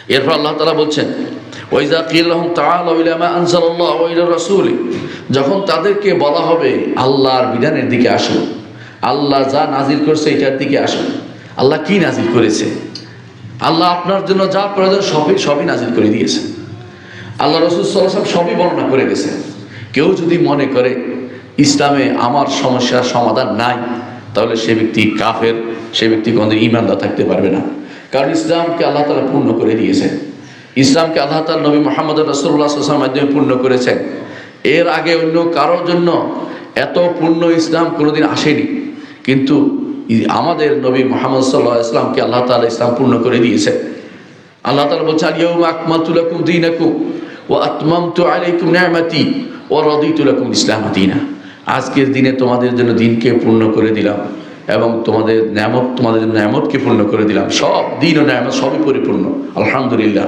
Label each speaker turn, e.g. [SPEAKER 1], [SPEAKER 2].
[SPEAKER 1] এরপর আল্লাহ তাআলা বলছেন, ওয়াইজা কিল লাহুম তাআলাউ ইলা মা আনজালাল্লাহু ওয়া ইলা রাসূল, যখন তাদেরকে বলা হবে আল্লাহর বিধানের দিকে আসুন, আল্লাহ যা নাজিল করেছে এটার দিকে আসুন। আল্লাহ কি নাজিল করেছে? আল্লাহ আপনার জন্য যা প্রয়োজন সবই নাজিল করে দিয়েছে। আল্লাহ রাসূল সাল্লাল্লাহু আলাইহি ওয়াসাল্লাম সবই বর্ণনা করে গেছেন। কেউ যদি মনে করে ইসলামে আমার সমস্যার সমাধান নাই, তাহলে সে ব্যক্তি কাফের, সে ব্যক্তি কোনোদিন ঈমানদার থাকতে পারবে না। কারণ ইসলামকে আল্লাহ তাআলা পূর্ণ করে দিয়েছেন। ইসলামকে আল্লাহ তাআলা নবী মুহাম্মদ রাসূলুল্লাহ সাল্লাল্লাহু আলাইহি ওয়াসাল্লামের মাধ্যমে পূর্ণ করেছেন। এর আগে অন্য কারোর জন্য এত পূর্ণ ইসলাম কোনোদিন আসেনি, কিন্তু আমাদের নবী মুহাম্মদ সাল্লাল্লাহু আলাইহি ওয়াসাল্লামকে আল্লাহ তাআলা ইসলাম পূর্ণ করে দিয়েছেন। আল্লাহ তাআলা বলছেন, আল-ইয়াওমা আকমালতু লাকুম দীনাকুম ওয়া আতমামতু আলাইকুম নি'মাতি ওয়া রাদিতু লাকুম ইসলাম দীনা। আজকের দিনে তোমাদের জন্য দিনকে পূর্ণ করে দিলাম এবং তোমাদের নেয়ামতকে পূর্ণ করে দিলাম। সব দিন ও নেয়ামত সবই পরিপূর্ণ। আলহামদুলিল্লাহ।